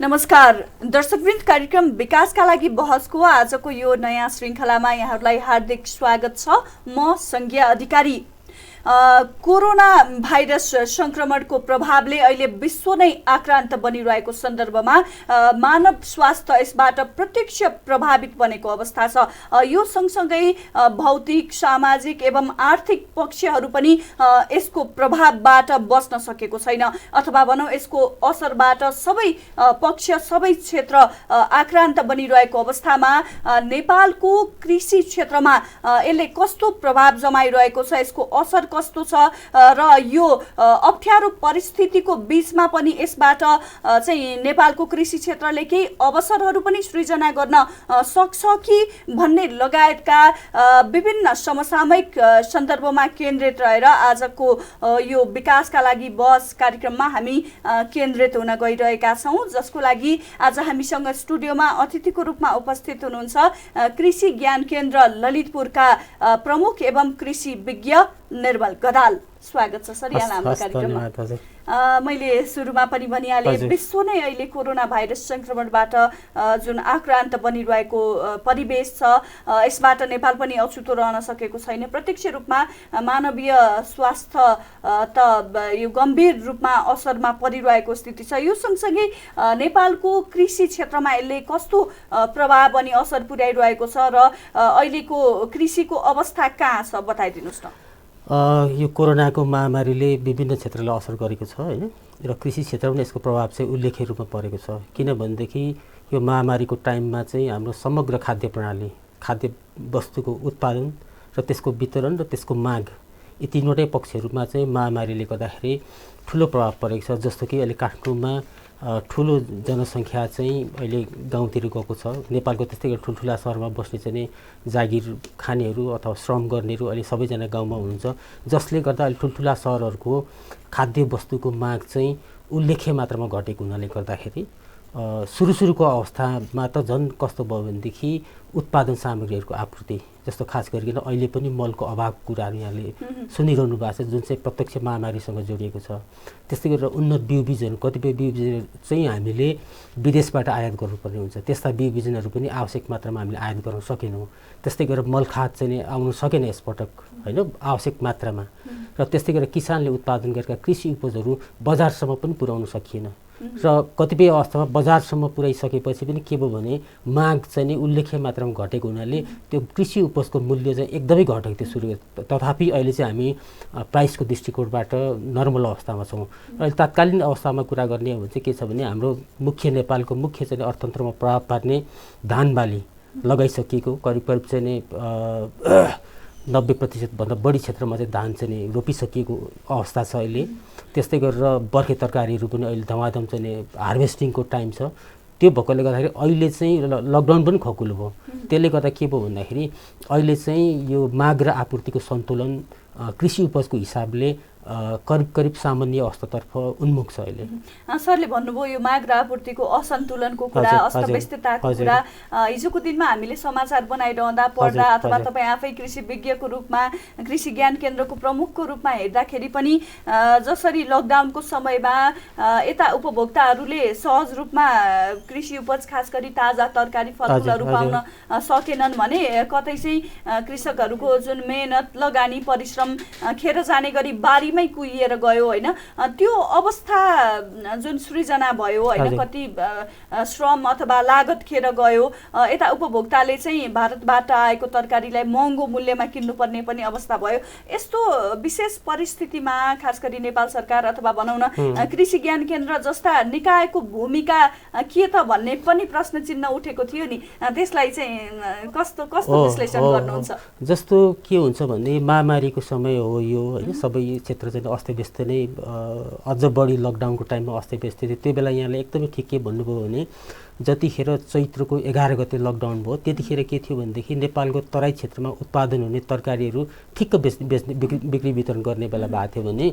नमस्कार दर्शकवृन्द, कार्यक्रम विकासका लागि बहसको आजको यो नयाँ श्रृङ्खलामा यहाँहरूलाई हार्दिक स्वागत छ। म संज्ञा अधिकारी। कोरोना भाइरस संक्रमणको प्रभावले अहिले विश्व नै आक्रान्त बनिरहेको सन्दर्भमा मानव स्वास्थ्य यसबाट प्रत्यक्ष प्रभावित बनेको अवस्था छ। यो सँगसँगै भौतिक, सामाजिक एवं आर्थिक पक्षहरू पनि यसको प्रभावबाट बच्न सकेको छैन, अथवा भनौँ यसको असरबाट सबै पक्ष, सबै क्षेत्र आक्रान्त बनिरहेको अवस्थामा नेपालको कृषि क्षेत्रमा यसले कस्तो प्रभाव जमाइरहेको छ, यसको असर कस्तो छ र यो अप्ठ्यारो परिस्थितिको बीचमा पनि यसबाट चाहिँ नेपालको कृषि क्षेत्रले केही अवसरहरू पनि सृजना गर्न सक्छ कि भन्ने लगायतका विभिन्न समसामयिक सन्दर्भमा केन्द्रित रहेर आजको यो विकासका लागि बहस कार्यक्रममा हामी केन्द्रित हुन गइरहेका छौँ, जसको लागि आज हामीसँग स्टुडियोमा अतिथिको रूपमा उपस्थित हुनुहुन्छ कृषि ज्ञान केन्द्र ललितपुरका प्रमुख एवं कृषि विज्ञ निर्मल गदाल। स्वागत छ सर यहाँलाई हाम्रो कार्यक्रममा। मैले सुरुमा पनि भनिहालेँ, विश्व नै अहिले कोरोना भाइरस संक्रमणबाट जुन आक्रान्त बनिरहेको परिवेश छ, यसबाट नेपाल पनि अछुतो रहन सकेको छैन। प्रत्यक्ष रूपमा मानवीय स्वास्थ्य त यो गम्भीर रूपमा असरमा परिरहेको स्थिति छ। यो सँगसँगै नेपालको कृषि क्षेत्रमा यसले कस्तो प्रभाव अनि असर पुर्याइरहेको छ र अहिलेको कृषिको अवस्था कहाँ छ, बताइदिनुहोस् न। यो कोरोनाको महामारीले विभिन्न क्षेत्रलाई असर गरेको छ हैन, र कृषि क्षेत्रमा यसको प्रभाव चाहिँ उल्लेख्य रूपमा परेको छ। किनभनेदेखि यो महामारीको टाइममा चाहिँ हाम्रो समग्र खाद्य प्रणाली, खाद्य वस्तुको उत्पादन र त्यसको वितरण र त्यसको माग, यी तीनवटै पक्षहरूमा चाहिँ महामारीले गर्दाखेरि ठुलो प्रभाव परेको छ। जस्तो कि अहिले काठमाडौँमा ठुलो जनसङ्ख्या चाहिँ अहिले गाउँतिर गएको छ। नेपालको त्यस्तै गरी ठुल्ठुला सहरमा बस्ने चाहिँ जागिर खानेहरू अथवा श्रम गर्नेहरू अहिले सबैजना गाउँमा हुनुहुन्छ, जसले गर्दा अहिले ठुल्ठुला सहरहरूको खाद्य वस्तुको माग चाहिँ उल्लेख्य मात्रामा घटेको हुनाले गर्दाखेरि सुरुको अवस्थामा त झन् कस्तो भयो भनेदेखि उत्पादन सामग्रीहरूको आपूर्ति, जस्तो खास गरिकन अहिले पनि मलको अभावको कुराहरू यहाँले सुनिरहनु भएको छ, जुन चाहिँ प्रत्यक्ष महामारीसँग जोडिएको छ। त्यस्तै गरेर उन्नत बिउ बिजहरू, कतिपय बिउ बिजहरू चाहिँ हामीले विदेशबाट आयात गर्नुपर्ने हुन्छ, त्यस्ता बिउ बिजनहरू पनि आवश्यक मात्रामा हामीले आयात गर्न सकेनौँ। त्यस्तै गरेर मलखाद चाहिँ आउनु सकेन यसपटक होइन आवश्यक मात्रामा, र त्यस्तै गरेर किसानले उत्पादन गरेका कृषि उपजहरू बजारसम्म पनि पुर्याउन सकिएन, र कतिपय अवस्थामा बजारसम्म पुर्याइसकेपछि पनि के भयो भने माग चाहिँ उल्लेख्य मात्रामा घटेको हुनाले त्यो कृषि उपजको मूल्य चाहिँ एकदमै घटेको थियो सुरु। तथापि अहिले चाहिँ हामी प्राइसको दृष्टिकोणबाट नर्मल अवस्थामा छौँ। अहिले तात्कालीन अवस्थामा कुरा गर्ने हो भने चाहिँ के छ भने हाम्रो नेपालको मुख्य चाहिँ अर्थतन्त्रमा प्रभाव पार्ने धान बाली लगाइसकिएको करिब चाहिँ 90% बढी क्षेत्रमा चाहिँ धान चाहिँ रोपिसकिएको अवस्था छ अहिले। त्यस्तै गरेर बर्खे तरकारीहरू पनि अहिले धमाधम चाहिँ हार्भेस्टिङको टाइम छ। त्यो भएकोले गर्दाखेरि अहिले चाहिँ लकडाउन पनि खकुलो भयो। त्यसले गर्दा के भयो भन्दाखेरि अहिले चाहिँ यो माग र आपूर्तिको सन्तुलन कृषि उपजको हिसाबले करिब सामान्य अवस्थातर्फ उन्मुख छ अहिले। सरले भन्नुभयो यो माग र आपूर्तिको असन्तुलनको कुरा, अस्तव्यस्तताको कुरा। हिजोको दिनमा हामीले समाचार बनाइरहँदा पढ्दा अथवा तपाईँ आफै कृषि विज्ञको रूपमा, कृषि ज्ञान केन्द्रको प्रमुखको रूपमा हेर्दाखेरि पनि जसरी लकडाउनको समयमा यता उपभोक्ताहरूले सहज रूपमा कृषि उपज, खास गरी ताजा तरकारी फलफुलहरू पाउन सकेनन् भने कतै चाहिँ कृषकहरूको जुन मेहनत, लगानी, परिश्रम खेर जाने गरी बारी मै कुहिएर गयो होइन, त्यो अवस्था जुन सृजना भयो होइन, कति श्रम अथवा लागत खेर गयो। यता उपभोक्ताले चाहिँ भारतबाट आएको तरकारीलाई महँगो मूल्यमा किन्नुपर्ने पनि अवस्था भयो। यस्तो विशेष परिस्थितिमा खास गरी नेपाल सरकार अथवा भनौँ न कृषि ज्ञान केन्द्र जस्ता निकायको भूमिका के त भन्ने पनि प्रश्न चिन्ह उठेको थियो नि, त्यसलाई चाहिँ कस्तो विश्लेषण गर्नुहुन्छ? जस्तो के हुन्छ भने महामारीको समय हो यो होइन, सबै क्षेत्र चाहिँ अस्तव्यस्त नै, अझ बढी लकडाउनको टाइममा अस्तव्यस्त थियो। त्यो बेला यहाँले एकदमै ठिक के भन्नुभयो भने जतिखेर चैत्रको 11 गते लकडाउन भयो त्यतिखेर के थियो भनेदेखि नेपालको तराई क्षेत्रमा उत्पादन हुने तरकारीहरू ठिक्क बिक्री वितरण गर्ने बेला भएको थियो भने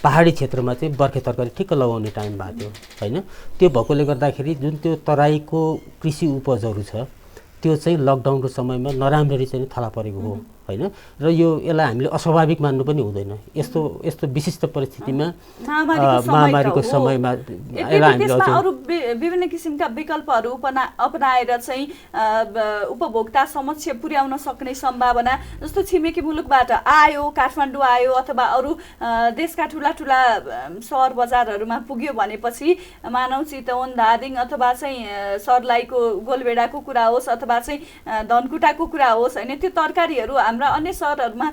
पहाडी क्षेत्रमा चाहिँ बर्खे तरकारी ठिक्क लगाउने टाइम भएको थियो होइन। त्यो भएकोले गर्दाखेरि जुन त्यो तराईको कृषि उपजहरू छ त्यो चाहिँ लकडाउनको समयमा नराम्ररी चाहिँ थला परेको हो होइन। र यसलाई हामीले अस्वाभाविक मान्नु पनि हुँदैन। यस्तो यस्तो विशिष्ट परिस्थितिमा महामारीको समयमा अरू विभिन्न किसिमका विकल्पहरू अपनाएर चाहिँ उपभोक्ता समक्ष पुर्याउन सक्ने सम्भावना, जस्तो छिमेकी मुलुकबाट आयो, काठमाडौँ आयो अथवा अरू देशका ठुला ठुला सहर बजारहरूमा पुग्यो भनेपछि मानव चितवन, धादिङ अथवा चाहिँ सर्लाहीको गोलबेडाको कुरा होस् अथवा चाहिँ धनकुटाको कुरा होस् होइन, त्यो तरकारीहरू हाम्रा अन्य सहरहरूमा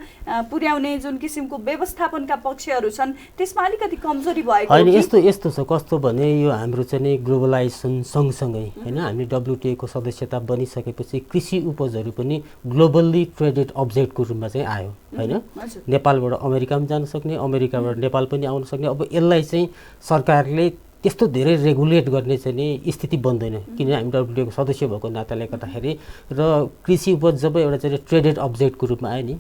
पुर्याउने जुन किसिमको व्यवस्थापनका पक्षहरू छन् त्यसमा अलिकति कमजोरी भएको होइन। यस्तो छ, कस्तो भने यो हाम्रो चाहिँ ग्लोबलाइजेसन सँगसँगै होइन, हामी WTO को सदस्यता बनिसकेपछि कृषि उपजहरू पनि ग्लोबल्ली ट्रेडेड अब्जेक्टको रूपमा चाहिँ आयो होइन। नेपालबाट अमेरिका पनि जान सक्ने, अमेरिकाबाट नेपाल पनि आउन सक्ने। अब यसलाई चाहिँ सरकारले त्यस्तो धेरै रेगुलेट गर्ने चाहिँ नि स्थिति बन्दैन, किनभने हामी WTO को सदस्य भएको नाताले गर्दाखेरि। र कृषि उपज जब एउटा चाहिँ ट्रेडेड अब्जेक्टको रूपमा आयो नि,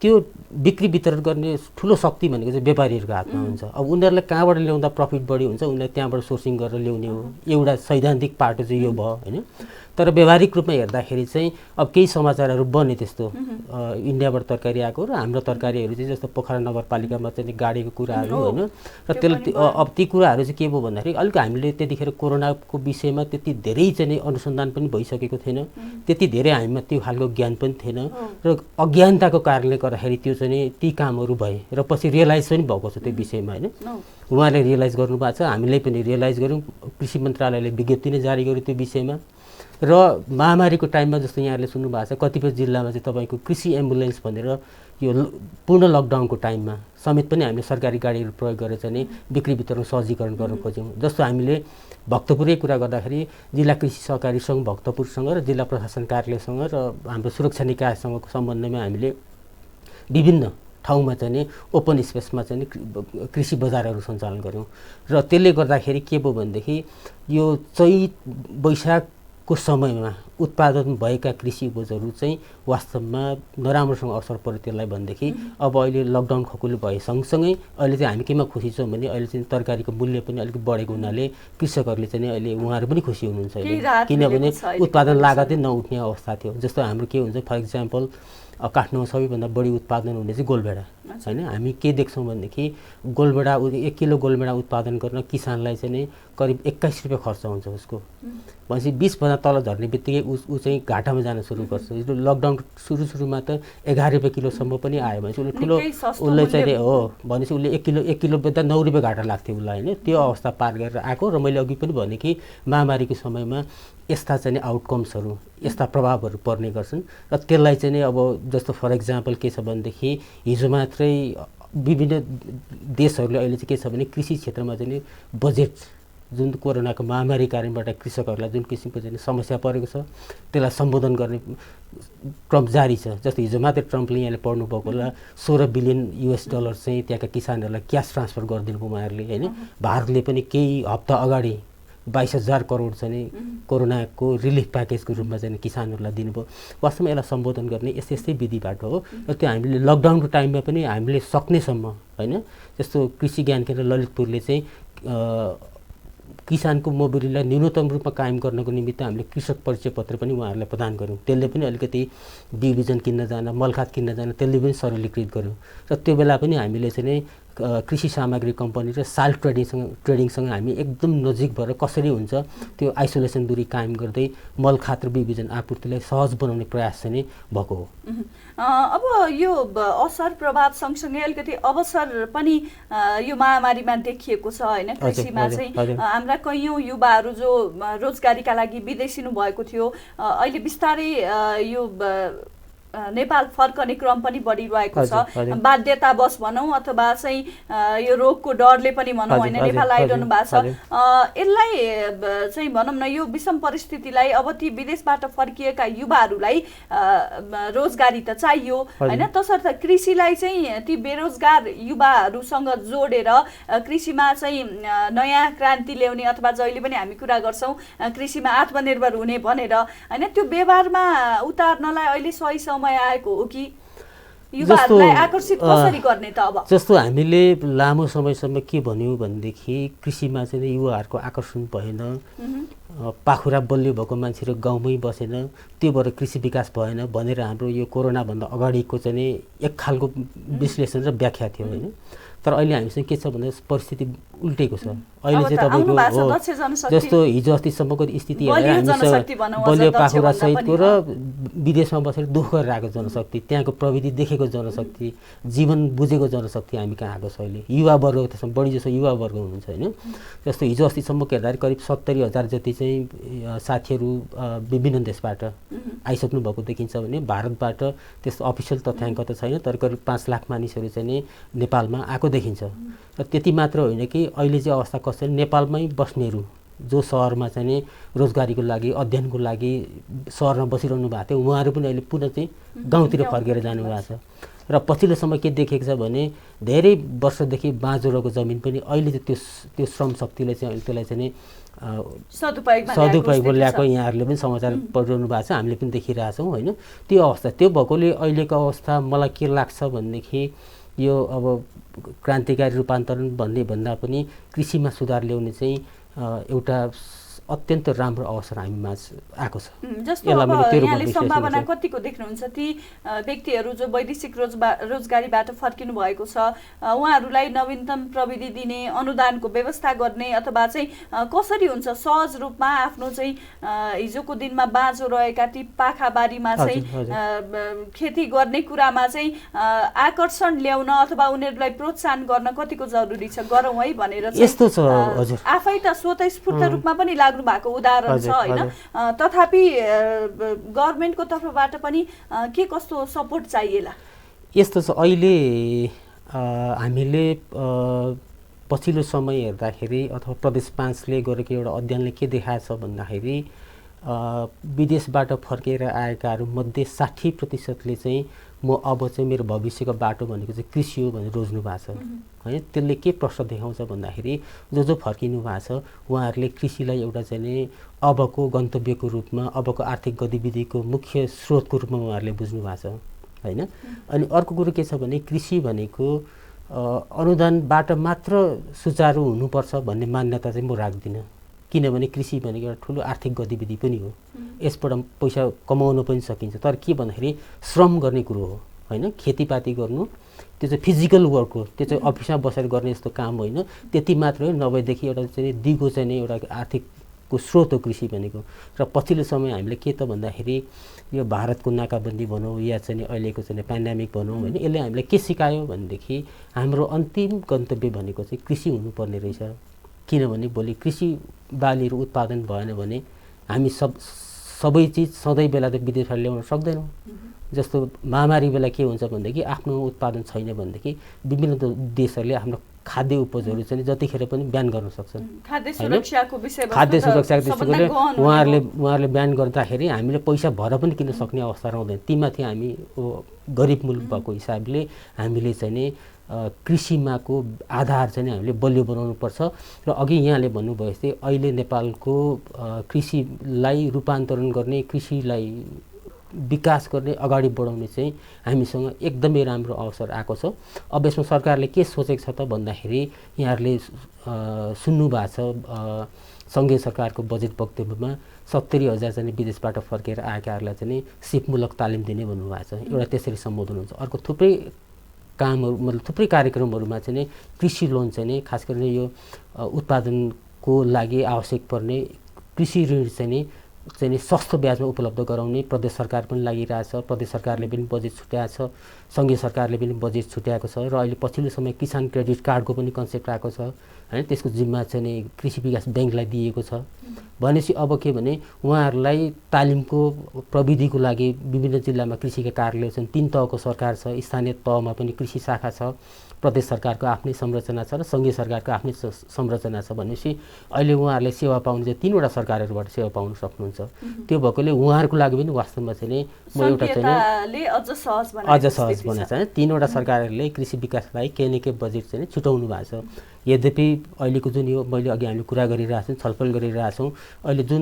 त्यो बिक्री वितरण गर्ने ठुलो शक्ति भनेको चाहिँ व्यापारीहरूको हातमा हुन्छ। अब उनीहरूलाई कहाँबाट ल्याउँदा प्रफिट बढी हुन्छ, उनीहरूले त्यहाँबाट सोर्सिङ गरेर ल्याउने हो। एउटा सैद्धान्तिक पाटो चाहिँ यो भयो होइन। तर व्यावहारिक रूपमा हेर्दाखेरि चाहिँ अब केही समाचारहरू बने त्यस्तो इन्डियाबाट तरकारी आएको र हाम्रो तरकारीहरू चाहिँ जस्तो पोखरा नगरपालिकामा चाहिँ गाडीको कुराहरू होइन। र त्यसले अब ती कुराहरू चाहिँ के भयो भन्दाखेरि अलिक हामीले त्यतिखेर कोरोनाको विषयमा त्यति धेरै चाहिँ अनुसन्धान पनि भइसकेको थिएन, त्यति धेरै हामीमा त्यो खालको ज्ञान पनि थिएन र अज्ञानताको कारणले गर्दाखेरि त्यो चाहिँ ती कामहरू भए र पछि रियलाइज पनि भएको छ त्यो विषयमा होइन। उहाँले रियलाइज गर्नुभएको छ, हामीले पनि रियलाइज गऱ्यौँ, कृषि मन्त्रालयले विज्ञप्ति नै जारी गर्यो त्यो विषयमा। र महामारीको टाइममा जस्तो यहाँहरूले सुन्नुभएको छ कतिपय जिल्लामा चाहिँ तपाईँको कृषि एम्बुलेन्स भनेर यो पूर्ण लकडाउनको टाइममा समेत पनि हामीले सरकारी गाडीहरू प्रयोग गरेर चाहिँ बिक्री वितरण सहजीकरण गर्न खोज्यौँ। जस्तो हामीले भक्तपुरै कुरा गर्दाखेरि जिल्ला कृषि सहकारी सङ्घ भक्तपुरसँग र जिल्ला प्रशासन कार्यालयसँग र हाम्रो सुरक्षा निकायसँगको सम्बन्धमा हामीले विभिन्न ठाउँमा चाहिँ ओपन स्पेसमा चाहिँ कृषि बजारहरू सञ्चालन गऱ्यौँ। र त्यसले गर्दाखेरि के भयो भनेदेखि यो चैत वैशाखको समयमा उत्पादन भएका कृषि उपजहरू चाहिँ वास्तवमा नराम्रोसँग असर पर्यो त्यसलाई भनेदेखि अब अहिले लकडाउन खकुलो भए सँगसँगै अहिले चाहिँ हामी केमा खुसी छौँ भने अहिले चाहिँ तरकारीको मूल्य पनि अलिक बढेको हुनाले कृषकहरूले चाहिँ अहिले उहाँहरू पनि खुसी हुनुहुन्छ अहिले, किनभने उत्पादन लागतै नउठ्ने अवस्था थियो। जस्तो हाम्रो के हुन्छ, फर इक्जाम्पल काठमाडौँमा सबैभन्दा बढी उत्पादन हुने चाहिँ गोलभेडा होइन। हामी के देख्छौँ भनेदेखि गोलभेडा 1 किलो गोलभेडा उत्पादन गर्न किसानलाई चाहिँ नि करिब 21 रुपियाँ खर्च हुन्छ उसको। भनेपछि 20 तल झर्ने बित्तिकै ऊ चाहिँ घाटामा जान सुरु गर्छ। लकडाउन सुरुमा त 11 रुपियाँ किलोसम्म पनि आयो भनेपछि उसले ठुलो उसले चाहिँ हो भनेपछि उसले 1 किलो बेच्दा 9 रुपियाँ घाटा लाग्थ्यो उसलाई होइन। त्यो अवस्था पार गरेर आएको र मैले अघि पनि भने कि महामारीको समयमा यस्ता चाहिँ आउटकम्सहरू यस्ता प्रभावहरू पर्ने गर्छन् र त्यसलाई चाहिँ अब जस्तो फर इक्जाम्पल के छ भनेदेखि हिजो मात्रै विभिन्न देशहरूले अहिले चाहिँ के छ भने कृषि क्षेत्रमा चाहिँ बजेट जुन कोरोनाको महामारी कारणबाट कृषकहरूलाई जुन किसिमको चाहिँ समस्या परेको छ त्यसलाई सम्बोधन गर्ने क्रम जारी छ। जस्तो हिजो मात्रै ट्रम्पले यहाँले पढ्नुभएको होला $16 बिलियन चाहिँ त्यहाँका किसानहरूलाई क्यास ट्रान्सफर गरिदिनु भयो उहाँहरूले होइन। भारतले पनि केही हप्ता अगाडि 22,000 करोड चाहिँ कोरोनाको रिलिफ प्याकेजको रूपमा चाहिँ किसानहरूलाई दिनुभयो। वास्तवमा यसलाई सम्बोधन गर्ने यस्तै विधिबाट हो र त्यो हामीले लकडाउनको टाइममा पनि हामीले सक्नेसम्म होइन। जस्तो कृषि ज्ञान केन्द्र ललितपुरले चाहिँ किसानको मोबिलिटीलाई न्यूनतम रूपमा कायम गर्नको निमित्त हामीले कृषक परिचय पत्र पनि उहाँहरूलाई प्रदान गऱ्यौँ। त्यसले पनि अलिकति बिउ बिजन किन्न जान, मलखात किन्न जान त्यसले पनि सरलीकृत गऱ्यौँ। र त्यो बेला पनि हामीले चाहिँ कृषि सामग्री कम्पनी र साल ट्रेडिङसँग हामी एकदम नजिक भएर कसरी हुन्छ त्यो आइसोलेसन दूरी कायम गर्दै मलखात र बिउ बिजन आपूर्तिलाई सहज बनाउने प्रयास चाहिँ भएको हो। अब यो असर प्रभाव सँगसँगै अलिकति अवसर पनि यो महामारीमा देखिएको छ होइन। कृषिमा चाहिँ हाम्रा कैयौँ युवाहरू जो रोजगारीका लागि विदेशिनु भएको थियो अहिले बिस्तारै यो नेपाल फर्कने क्रम पनि बढिरहेको छ। बाध्यतावश भनौँ अथवा चाहिँ यो रोगको डरले पनि भनौँ होइन नेपाल आइरहनु भएको छ। यसलाई चाहिँ भनौँ न यो विषम परिस्थितिलाई अब ती विदेशबाट फर्किएका युवाहरूलाई रोजगारी त चाहियो होइन, तसर्थ कृषिलाई चाहिँ ती बेरोजगार युवाहरूसँग जोडेर कृषिमा चाहिँ नयाँ क्रान्ति ल्याउने अथवा जहिले पनि हामी कुरा गर्छौँ कृषिमा आत्मनिर्भर हुने भनेर होइन, त्यो व्यवहारमा उतार्नलाई अहिले सही समय आएको हो कि युवाहरूलाई आकर्षित कसरी गर्ने त? अब जस्तो हामीले लामो समयसम्म के भन्यौँ भनेदेखि कृषिमा चाहिँ युवाहरूको आकर्षण भएन, पाखुरा बलियो भएको मान्छेहरू गाउँमै बसेन, त्यो भएर कृषि विकास भएन भनेर हाम्रो यो कोरोनाभन्दा अगाडिको चाहिँ नि एक खालको विश्लेषण र व्याख्या थियो होइन। तर अहिले हामीसँग के छ भन्दा परिस्थिति उल्टेको छ। अहिले चाहिँ तपाईँको जस्तो हिजो अस्तिसम्मको स्थिति हेरेर हामीसँग बलियो पाखुरा सहितको र विदेशमा बसेर दुःख गरेर आएको जनशक्ति, त्यहाँको प्रविधि देखेको जनशक्ति, जीवन बुझेको जनशक्ति हामी कहाँ आएको छ अहिले। युवा वर्ग त्यसमा बढी जसो युवा वर्ग हुनुहुन्छ होइन। जस्तो हिजो अस्तिसम्मको हेर्दाखेरि करिब 70,000 जति चाहिँ साथीहरू विभिन्न देशबाट आइसक्नु भएको देखिन्छ भने भारतबाट त्यस्तो अफिसियल तथ्याङ्क त छैन, तर करिब 5 लाख मानिसहरू चाहिँ नि नेपालमा आएको देखिन्छ। र त्यति मात्र होइन कि अहिले चाहिँ अवस्था कस्तो नेपालमै बस्नेहरू जो सहरमा चाहिँ नि रोजगारीको लागि अध्ययनको लागि सहरमा बसिरहनु भएको थियो उहाँहरू पनि अहिले पुनः चाहिँ गाउँतिर फर्केर जानुभएको छ। र पछिल्लो समय के देखेको छ भने धेरै वर्षदेखि बाँझो रहेको जमिन पनि अहिले चाहिँ त्यो श्रम शक्तिले चाहिँ त्यसलाई चाहिँ नि सदुपयोगमा ल्याएको यहाँहरूले पनि समाचार पढिरहनु भएको छ, हामीले पनि देखिरहेछौँ होइन। त्यो अवस्था त्यो भएकोले अहिलेको अवस्था मलाई के लाग्छ भनेदेखि यो अब क्रान्तिकारी रूपान्तरण भन्दा पनि कृषिमा सुधार ल्याउने चाहिँ एउटा अत्यन्त राम्रो अवसर हामीमा आएको छ। जस्तो अब यहाँले सम्भावना कतिको देख्नुहुन्छ ती व्यक्तिहरू जो वैदेशिक रोजगारीबाट फर्किनु भएको छ उहाँहरूलाई नवीनतम प्रविधि दिने अनुदानको व्यवस्था गर्ने अथवा चाहिँ कसरी हुन्छ सहज रूपमा आफ्नो चाहिँ हिजोको दिनमा बाँझो रहेका ती पाखाबारीमा चाहिँ खेती गर्ने कुरामा चाहिँ आकर्षण ल्याउन अथवा उनीहरूलाई प्रोत्साहन गर्न कतिको जरुरी छ गरौँ है भनेर यस्तो छ हजुर। आफै त स्वतस्फूर्त रूपमा पनि भएको उदाहरण छ होइन। तथापि गभर्नमेन्टको तर्फबाट पनि के कस्तो सपोर्ट चाहिएला? यस्तो छ अहिले हामीले पछिल्लो समय हेर्दाखेरि अथवा प्रदेश 5ले गरेको एउटा अध्ययनले के देखाएछ भन्दाखेरि विदेशबाट फर्केर आएकाहरू मध्ये 60% चाहिँ म अब चाहिँ मेरो भविष्यको बाटो भनेको चाहिँ कृषि हो भनेर रोज्नु भएको छ होइन। त्यसले के प्रश्न देखाउँछ भन्दाखेरि जो फर्किनु भएको छ उहाँहरूले कृषिलाई एउटा चाहिँ नि अबको गन्तव्यको रूपमा अबको आर्थिक गतिविधिको मुख्य स्रोतको रूपमा उहाँहरूले बुझ्नु भएको छ होइन। अनि अर्को कुरो के छ भने कृषि भनेको अनुदानबाट मात्र सुचारू हुनुपर्छ भन्ने मान्यता चाहिँ म राख्दिनँ, किनभने कृषि भनेको एउटा ठुलो आर्थिक गतिविधि पनि हो, यसबाट पैसा कमाउन पनि सकिन्छ। तर के भन्दाखेरि श्रम गर्ने कुरो हो होइन, खेतीपाती गर्नु त्यो चाहिँ फिजिकल वर्क हो, त्यो चाहिँ अफिसमा बसेर गर्ने जस्तो काम होइन। त्यति मात्र हो, नभएदेखि एउटा चाहिँ दिगो चाहिँ एउटा आर्थिकको स्रोत हो कृषि भनेको। र पछिल्लो समय हामीले के त भन्दाखेरि यो भारतको नाकाबन्दी भनौँ या चाहिँ अहिलेको चाहिँ पेन्डेमिक भनौँ होइन, यसले हामीलाई के सिकायो भनेदेखि हाम्रो अन्तिम गन्तव्य भनेको चाहिँ कृषि हुनुपर्ने रहेछ। किनभने भोलि कृषि बालीहरू उत्पादन भएन भने हामी सबै चिज सधैँ बेला त विदेशबाट ल्याउन सक्दैनौँ। जस्तो महामारी बेला के हुन्छ भनेदेखि आफ्नो उत्पादन छैन भनेदेखि विभिन्न देशहरूले आफ्नो खाद्य उपजहरू चाहिँ जतिखेर पनि ब्यान गर्न सक्छन्। खाद्य सुरक्षाको दृष्टिकोणले उहाँहरूले ब्यान गर्दाखेरि हामीले पैसा भएर पनि किन्न सक्ने अवस्था रहँदैन। तीमाथि हामी गरिब मुलुक भएको हिसाबले हामीले चाहिँ नि कृषिमाको आधार चाहिँ हामीले बलियो बनाउनुपर्छ। र अघि यहाँले भन्नुभयो जस्तै अहिले नेपालको कृषिलाई रूपान्तरण गर्ने कृषिलाई विकास गर्ने अगाडि बढाउने चाहिँ हामीसँग एकदमै राम्रो अवसर आएको छ। अब यसमा सरकारले के सोचेको छ त भन्दाखेरि यहाँहरूले सुन्नुभएको छ सङ्घीय सरकारको बजेट वक्तव्यमा 70,000 चाहिँ विदेशबाट फर्केर आएकाहरूलाई चाहिँ सिपमूलक तालिम दिने भन्नुभएको छ। एउटा त्यसरी सम्बोधन हुन्छ। अर्को थुप्रै कामहरू मतलब थुप्रै कार्यक्रमहरूमा चाहिँ कृषि लोन चाहिँ खास गरी यो उत्पादनको लागि आवश्यक पर्ने कृषि ऋण चाहिँ सस्तो ब्याजमा उपलब्ध गराउने प्रदेश सरकार पनि लागिरहेछ। प्रदेश सरकारले पनि बजेट छुट्याएको छ, सङ्घीय सरकारले पनि बजेट छुट्याएको छ। र अहिले पछिल्लो समय किसान क्रेडिट कार्डको पनि कन्सेप्ट आएको छ होइन, त्यसको जिम्मा चाहिँ कृषि विकास ब्याङ्कलाई दिएको छ। भनेपछि अब के भने उहाँहरूलाई तालिमको प्रविधिको लागि विभिन्न जिल्लामा कृषिका कार्यालय छन्, 3 तहको सरकार छ, स्थानीय तहमा पनि कृषि शाखा छ, प्रदेश सरकारको आफ्नै संरचना छ र सङ्घीय सरकारको आफ्नै संरचना छ। भनेपछि अहिले उहाँहरूले सेवा पाउनु चाहिँ 3वटा सरकारहरूबाट सेवा पाउन सक्नुहुन्छ। त्यो भएकोले उहाँहरूको लागि पनि वास्तवमा चाहिँ म एउटा चाहिँ अझ सहज बनाएको छ। 3वटा सरकारहरूले कृषि विकासलाई केही न केही बजेट चाहिँ छुटाउनु भएको छ। यद्यपि अहिलेको जुन यो मैले अघि हामीले कुरा गरिरहेछौँ, छलफल गरिरहेछौँ, अहिले जुन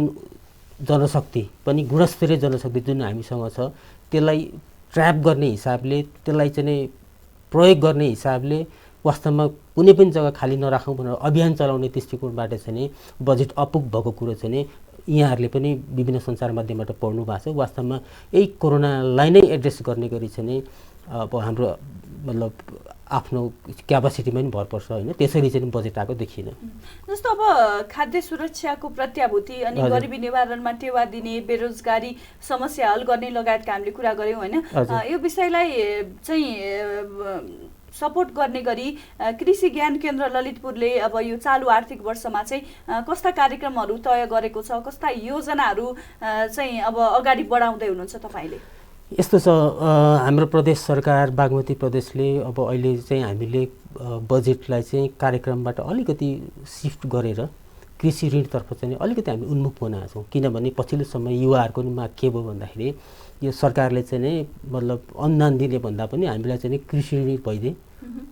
जनशक्ति पनि गुणस्तरीय जनशक्ति जुन हामीसँग छ त्यसलाई ट्र्याप गर्ने हिसाबले, त्यसलाई चाहिँ प्रयोग गर्ने हिसाबले वास्तवमा कुनै पनि जग्गा खाली नराखौँ भनेर अभियान चलाउने दृष्टिकोणबाट चाहिँ बजेट अपुग भएको कुरो चाहिँ यहाँहरूले पनि विभिन्न सञ्चार माध्यमबाट पढ्नु भएको छ। वास्तवमा यही कोरोनालाई नै एड्रेस गर्ने गरी चाहिँ नै अब हाम्रो मतलब आफ्नो क्यापासिटीमा पनि भर पर्छ होइन, त्यसरी चाहिँ बजेट आएको देखिन। जस्तो अब खाद्य सुरक्षाको प्रत्याभूति अनि गरिबी निवारणमा टेवा दिने, बेरोजगारी समस्या हल गर्ने लगायतका हामीले कुरा गऱ्यौँ होइन। यो विषयलाई चाहिँ सपोर्ट गर्ने गरी कृषि ज्ञान केन्द्र ललितपुरले अब यो चालु आर्थिक वर्षमा चाहिँ कस्ता कार्यक्रमहरू तय गरेको छ, कस्ता योजनाहरू चाहिँ अब अगाडि बढाउँदै हुनुहुन्छ तपाईँले? यस्तो छ, हाम्रो प्रदेश सरकार बागमती प्रदेशले अब अहिले चाहिँ हामीले बजेटलाई चाहिँ कार्यक्रमबाट अलिकति सिफ्ट गरेर कृषि ऋणतर्फ चाहिँ अलिकति हामी उन्मुख बनाएको छौँ। किनभने पछिल्लो समय युवाहरूको नि माग के भयो भन्दाखेरि यो सरकारले चाहिँ नै मतलब अनुदान दिने भन्दा पनि हामीलाई चाहिँ कृषि ऋण भइदिए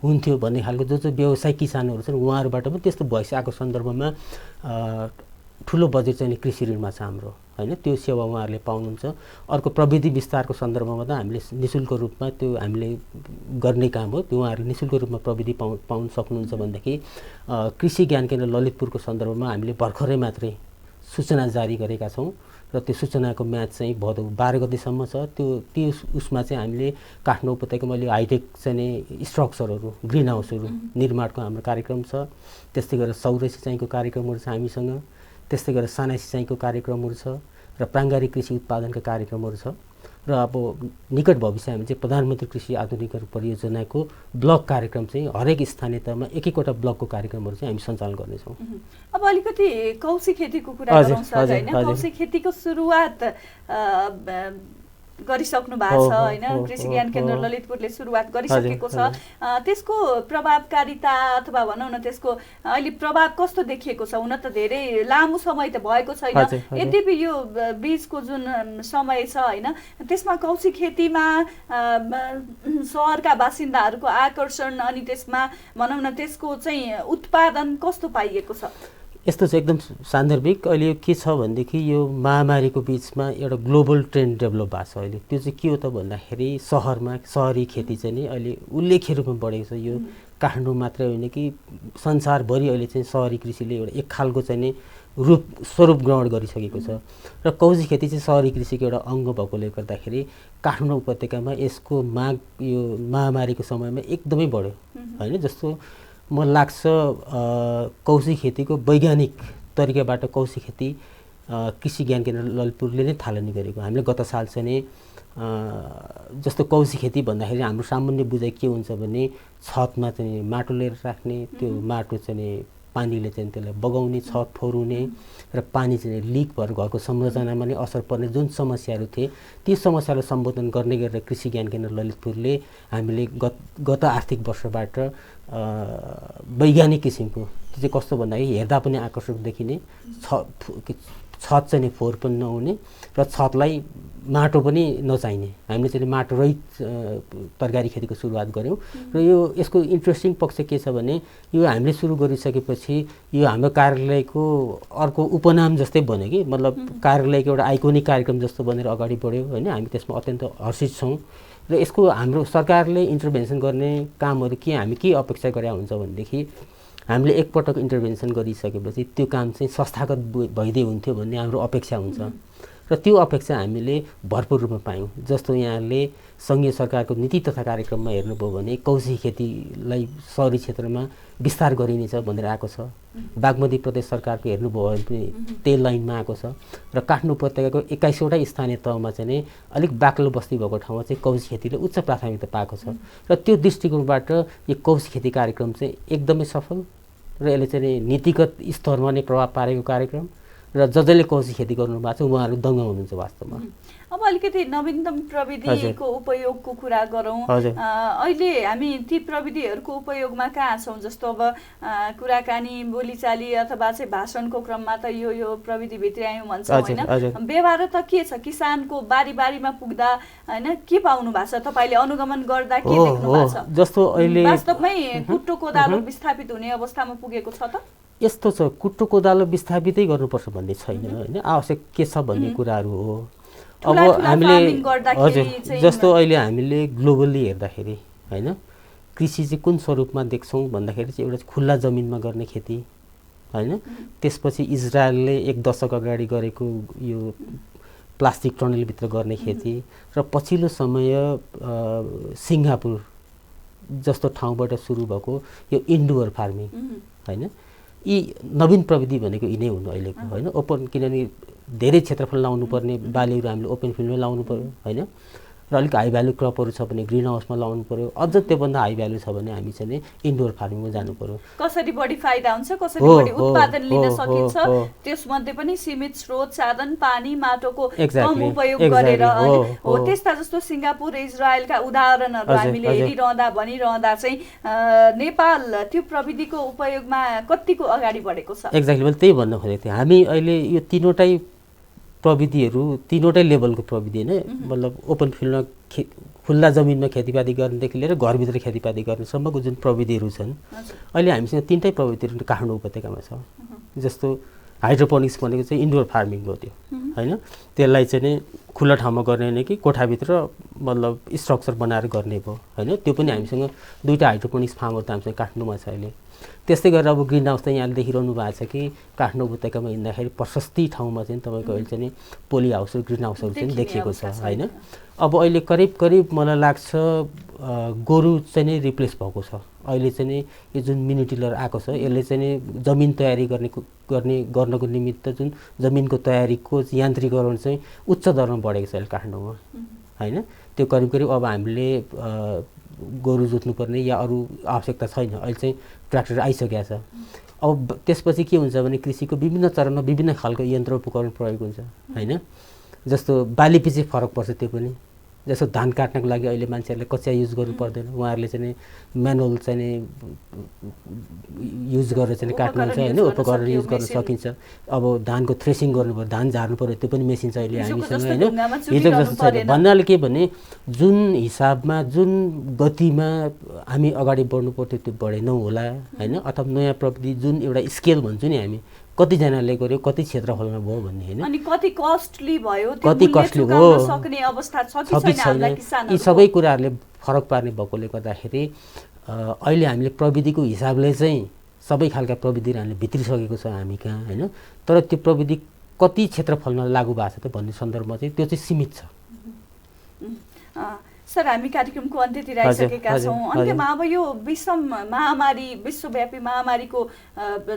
हुन्थ्यो भन्ने खालको जो व्यवसायिक किसानहरू छन् उहाँहरूबाट पनि त्यस्तो भइसकेको सन्दर्भमा ठुलो बजेट चाहिँ कृषि ऋणमा छ हाम्रो होइन, त्यो सेवा उहाँहरूले पाउनुहुन्छ। अर्को प्रविधि विस्तारको सन्दर्भमा त हामीले निःशुल्क रूपमा त्यो हामीले गर्ने काम हो, त्यो उहाँहरूले निःशुल्क रूपमा प्रविधि पाउन सक्नुहुन्छ। भनेदेखि कृषि ज्ञान केन्द्र ललितपुरको सन्दर्भमा हामीले भर्खरै मात्रै सूचना जारी गरेका छौँ र त्यो सूचनाको म्याद चाहिँ भदौ 12 गतेसम्म छ। त्यो उसमा चाहिँ हामीले काठमाडौँ उपत्यकामा अहिले हाइटेक चाहिँ स्ट्रक्चरहरू ग्रिन हाउसहरू निर्माणको हाम्रो कार्यक्रम छ। त्यस्तै गरेर सौर सिँचाइको कार्यक्रमहरू छ हामीसँग, त्यस्तै गरेर साना सिँचाइको कार्यक्रमहरू छ र प्राङ्गारिक कृषि उत्पादनका कार्यक्रमहरू छ। र अब निकट भविष्यमा चाहिँ प्रधानमन्त्री कृषि आधुनिकीकरण परियोजनाको ब्लक कार्यक्रम चाहिँ हरेक स्थानीय तहमा एक-एकवटा ब्लकको कार्यक्रमहरू चाहिँ हामी सञ्चालन गर्नेछौँ। अब अलिकति कौशी खेतीको कुरा गरौँ सर होइन। कौशी खेतीको सुरुवात गरिसक्नु भएको छ होइन, कृषि ज्ञान केन्द्र ललितपुरले सुरुवात गरिसकेको छ। त्यसको प्रभावकारिता अथवा भनौँ न त्यसको अहिले प्रभाव कस्तो देखिएको छ? हुन त धेरै लामो समय त भएको छैन, यद्यपि यो बीजको जुन समय छ होइन त्यसमा कौशी खेतीमा सहरका बासिन्दाहरूको आकर्षण अनि त्यसमा भनौँ न त्यसको चाहिँ उत्पादन कस्तो पाइएको छ? यस्तो चाहिँ एकदम सान्दर्भिक अहिले यो के छ भनेदेखि यो महामारीको बिचमा एउटा ग्लोबल ट्रेन्ड डेभलप भएको छ अहिले। त्यो चाहिँ के हो त भन्दाखेरि सहरमा सहरी खेती चाहिँ नि अहिले उल्लेख्य रूपमा बढेको छ। यो काठमाडौँ मात्रै होइन कि संसारभरि अहिले चाहिँ सहरी कृषिले एउटा एक खालको चाहिँ नि स्वरूप ग्रहण गरिसकेको छ र कौशी खेती चाहिँ सहरी कृषिको एउटा अङ्ग भएकोले गर्दाखेरि काठमाडौँ उपत्यकामा यसको माग यो महामारीको समयमा एकदमै बढ्यो होइन। जस्तो मलाई लाग्छ कौशी खेतीको वैज्ञानिक तरिकाबाट कौशी खेती कृषि ज्ञान केन्द्र ललितपुरले नै थालनी गरेको। हामीले गत साल चाहिँ नि जस्तो कौशी खेती भन्दाखेरि हाम्रो सामान्य बुझाइ के हुन्छ भने छतमा चाहिँ माटो लिएर राख्ने, त्यो माटो चाहिँ पानीले चाहिँ त्यसलाई बगाउने, छत फोरुने र पानी चाहिँ लिक भएर घरको संरचनामा नै असर पर्ने जुन समस्याहरू थिए ती समस्यालाई सम्बोधन गर्ने गरेर कृषि ज्ञान केन्द्र ललितपुरले हामीले गत आर्थिक वर्षबाट वैज्ञानिक किसिमको त्यो चाहिँ कस्तो भन्दाखेरि हेर्दा पनि आकर्षक देखिने, छत चाहिँ फोहोर पनि नहुने र छतलाई माटो पनि नचाहिने हामीले चाहिँ माटो रहित तरकारी खेतीको सुरुवात गऱ्यौँ। र यो यसको इन्ट्रेस्टिङ पक्ष के छ भने यो हामीले सुरु गरिसकेपछि यो हाम्रो कार्यालयको अर्को उपनाम जस्तै बन्यो कि मतलब कार्यालयको एउटा आइकोनिक कार्यक्रम जस्तो बनेर अगाडि बढ्यो होइन। हामी त्यसमा अत्यन्त हर्षित छौँ र यसको हाम्रो सरकारले इन्टरभेन्सन गर्ने कामहरू हामी के अपेक्षा गरे हुन्छ भनेदेखि हामीले एकपटक इन्टरभेन्सन गरिसकेपछि त्यो काम चाहिँ संस्थागत भइदिए हुन्थ्यो भन्ने हाम्रो अपेक्षा हुन्छ र त्यो अपेक्षा हामीले भरपूर रूपमा पायौँ। जस्तो यहाँले सङ्घीय सरकारको नीति तथा कार्यक्रममा हेर्नुभयो भने कौशी खेतीलाई सहरी क्षेत्रमा विस्तार गरिनेछ भनेर आएको छ। बागमती प्रदेश सरकारको हेर्नुभयो भने पनि त्यही लाइनमा आएको छ र काठमाडौँ उपत्यकाको 21वटा स्थानीय तहमा चाहिँ नै अलिक बाक्लो बस्ती भएको ठाउँमा चाहिँ कौशी खेतीले उच्च प्राथमिकता पाएको छ र त्यो दृष्टिकोणबाट यो कौशी खेती कार्यक्रम चाहिँ एकदमै सफल र यसले चाहिँ नीतिगत स्तरमा नै प्रभाव पारेको कार्यक्रम र जसले कौशी खेती गर्नु भएको छ उहाँहरू दङ्ग हुनुहुन्छ वास्तवमा। अब अलिकति नवीनतम प्रविधिको उपयोगको कुरा गरौँ। अहिले हामी ती प्रविधिहरूको उपयोगमा कहाँ छौँ? जस्तो अब कुराकानी बोलीचाली अथवा चाहिँ भाषणको क्रममा त यो प्रविधि भित्रायौँ भन्छ होइन, व्यवहार त के छ? किसानको बारीमा पुग्दा होइन के पाउनु भएको छ? तपाईँले अनुगमन गर्दा के देख्नु भएको छ? जस्तो अहिले वास्तवमै कुट्टो कोदालो विस्थापित हुने अवस्थामा पुगेको छ त? यस्तो छ, कुट्टो कोदालो विस्थापितै गर्नुपर्छ भन्ने छैन होइन, आवश्यक के छ भन्ने कुराहरू हो। अब हामीले हजुर जस्तो अहिले हामीले ग्लोबल्ली हेर्दाखेरि होइन कृषि चाहिँ कुन स्वरूपमा देख्छौँ भन्दाखेरि चाहिँ एउटा खुल्ला जमिनमा गर्ने खेती हैन। त्यसपछि इजरायलले 1 दशक अगाडि गरेको यो प्लास्टिक टनलभित्र गर्ने खेती र पछिल्लो समय सिङ्गापुर जस्तो ठाउँबाट सुरु भएको यो इन्डोर फार्मिङ हैन। यी नवीन प्रविधि भनेको यिनै हुनु अहिलेको हैन। ओपन, किनभने धेरै क्षेत्रफल लाउनु पर्ने बालीहरू हामीले ओपन फिल्डमै लाउनु पर्यो हैन। र अलिक हाई भ्यालु क्रपहरू छ भने ग्रिन हाउसमा लाउनु पर्यो। अझ त्योभन्दा हाई भ्यालु छ भने हामी चाहिँ इन्डोर फार्मिङमा जानु पर्यो। कसरी बढी फाइदा हुन्छ, कसरी बढी उत्पादन लिन सकिन्छ, त्यसमध्ये पनि सीमित स्रोत साधन, पानी, माटोको कम उपयोग गरेर हो। त्यस्ता जस्तो सिङ्गापुर, इजरायलका उदाहरणहरू हामीले हेरिरहँदा भनिरहँदा चाहिँ नेपाल त्यो प्रविधिको उपयोगमा कतिको अगाडि बढेको छ? एक्ज्याक्टली, मैले त्यही भन्न खोजेको थिएँ। हामी अहिले यो तीनवटै प्रविधिहरू, तीनवटै लेभलको प्रविधि होइन, मतलब ओपन फिल्डमा खुल्ला जमिनमा खेतीपाती गर्नेदेखि लिएर घरभित्र खेतीपाती गर्नेसम्मको जुन प्रविधिहरू छन्, अहिले हामीसँग तीनटै प्रविधिहरू काठमाडौँ उपत्यकामा छ। जस्तो हाइड्रोपोनिक्स भनेको चाहिँ इन्डोर फार्मिङ हो त्यो हैन। त्यसलाई चाहिँ खुल्ला ठाउँमा गर्ने होइन कि कोठाभित्र मतलब स्ट्रक्चर बनाएर गर्ने भयो हैन। त्यो पनि हामीसँग 2टा हाइड्रोपोनिक्स फार्महरू त हामीसँग काठमाडौँमा छ अहिले। त्यस्तै गरेर अब ग्रिन हाउस त यहाँले देखिरहनु भएको छ कि काठमाडौँ उपत्यकामा हिँड्दाखेरि प्रशस्ती ठाउँमा चाहिँ तपाईँको अहिले चाहिँ पोली हाउस र ग्रिन हाउसहरू चाहिँ देखिएको छ हैन। अब अहिले करिब मलाई लाग्छ गोरु चाहिँ नै रिप्लेस भएको छ। अहिले चाहिँ यो जुन मिनी टिलर आएको छ यसले चाहिँ जमिन तयारी गर्नको निमित्त जुन जमिनको तयारीको यान्त्रिकीकरण चाहिँ उच्च दरमा बढेको छ अहिले काठमाडौँमा हैन। त्यो करिब अब हामीले गोरु जोत्नुपर्ने या अरू आवश्यकता छैन, अहिले चाहिँ ट्र्याक्टर आइसकेको छ। अब त्यसपछि के हुन्छ भने कृषिको विभिन्न चरणमा विभिन्न खालको यन्त्र उपकरण प्रयोग हुन्छ हैन। जस्तो बालीपछि फरक पर्छ। त्यो पनि जस्तो धान काट्नको लागि अहिले मान्छेहरूले कचिया युज गर्नु पर्दैन, उहाँहरूले चाहिँ म्यानुअल चाहिँ युज गरेर चाहिँ काट्नुहुन्छ हैन, उपकरण युज गर्न सकिन्छ। अब धानको थ्रेसिङ गर्नुपर्यो, धान झार्नु पर्यो, त्यो पनि मेसिन छ अहिले हामीसँग हैन। हिजो जस्तो छैन। भन्नाले के भने जुन हिसाबमा जुन गतिमा हामी अगाडि बढ्नु पर्थ्यो त्यो बढेनौँ होला हैन। अथवा नयाँ प्रविधि जुन एउटा स्केल भन्छौँ नि हामी, कतिजनाले गर्यो, कति क्षेत्रफलमा भयो भन्ने हैन, अनि कति कस्टली भयो, कति कस्टली हो सक्ने अवस्था छ कि छैन हामीलाई किसानहरुको। यी सबै कुराहरूले फरक पार्ने भएकोले गर्दाखेरि अहिले हामीले प्रविधिको हिसाबले चाहिँ सबै खालका प्रविधिहरू हामीले भित्रिसकेको छ हामी कहाँ हैन। तर त्यो प्रविधि कति क्षेत्रफलमा लागू भएको छ त भन्ने सन्दर्भमा चाहिँ त्यो चाहिँ सीमित छ। सर, हामी कार्यक्रमको अन्त्यतिर आइसकेका छौँ। अन्त्यमा अब यो विश्वव्यापी महामारीको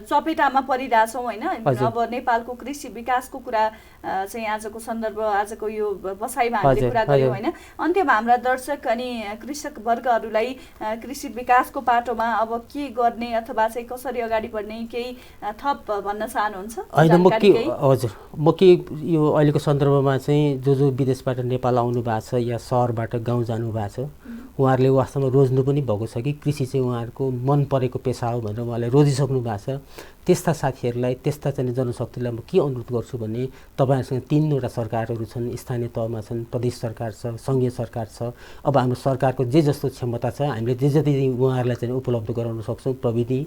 चपेटामा परिरहेछौँ होइन। अब नेपालको कृषि विकासको कुरा चाहिँ आजको सन्दर्भ, आजको यो बसाइमा हामीले कुरा गऱ्यौँ होइन। अन्त्यमा हाम्रा दर्शक अनि कृषक वर्गहरूलाई कृषि विकासको पाटोमा अब के गर्ने अथवा चाहिँ कसरी अगाडि बढ्ने केही थप भन्न चाहनुहुन्छ? हजुर, म के यो अहिलेको सन्दर्भमा चाहिँ जो विदेशबाट नेपाल आउनु भएको छ या सहरबाट गाउँ जानु भएको छ, उहाँहरूले वास्तवमा रोज्नु पनि भएको छ कि कृषि चाहिँ उहाँहरूको मन परेको पेसा हो भनेर उहाँले रोजिसक्नु भएको छ। त्यस्ता साथीहरूलाई, त्यस्ता चाहिँ जनशक्तिलाई म के अनुरोध गर्छु भने तपाईँहरूसँग 3वटा सरकारहरू छन्, स्थानीय तहमा छन्, प्रदेश सरकार छ, सङ्घीय सरकार छ। अब हाम्रो सरकारको जे जस्तो क्षमता छ हामीले जे जति उहाँहरूलाई चाहिँ उपलब्ध गराउन सक्छौँ, प्रविधि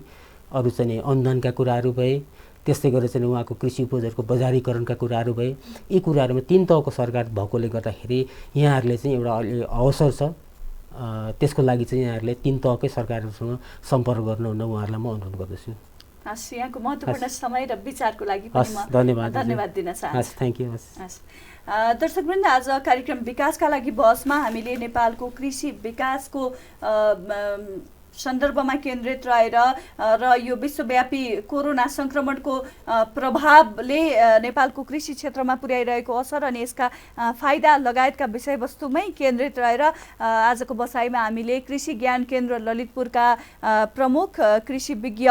अरू चाहिँ अनुदानका कुराहरू भए, त्यस्तै गरेर चाहिँ उहाँको कृषि उपजहरूको बजारीकरणका कुराहरू भए, यी कुराहरूमा 3 तहको सरकार भएकोले गर्दाखेरि यहाँहरूले चाहिँ एउटा अवसर छ। त्यसको लागि चाहिँ यहाँहरूले 3 तहकै सरकारहरूसँग सम्पर्क गर्नुहुन उहाँहरूलाई म अनुरोध गर्दछु। हस्, यहाँको महत्त्वपूर्ण समय र विचारको लागि पनि म धन्यवाद दिन चाहन्छु। Thank you. दर्शकवृन्द, आज कार्यक्रम विकासका लागि बहसमा हामीले नेपालको कृषि विकासको सन्दर्भमा केन्द्रित रहेर र यो विश्वव्यापी कोरोना संक्रमणको प्रभावले नेपालको कृषि क्षेत्रमा पुर्याइरहेको असर अनि यसका फाइदा लगायतका विषयवस्तुमै केन्द्रित रहेर आजको बसाइमा हामीले कृषि ज्ञान केन्द्र ललितपुरका प्रमुख कृषि विज्ञ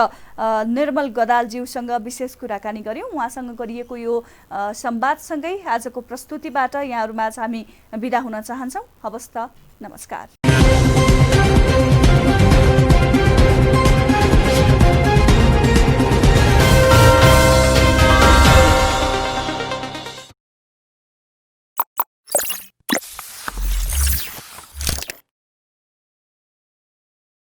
निर्मल गदालज्यूसँग विशेष कुराकानी गऱ्यौँ। उहाँसँग गरिएको यो संवादसँगै आजको प्रस्तुतिबाट यहाँहरूमाझ हामी बिदा हुन चाहन्छौँ। हवस् त, नमस्कार।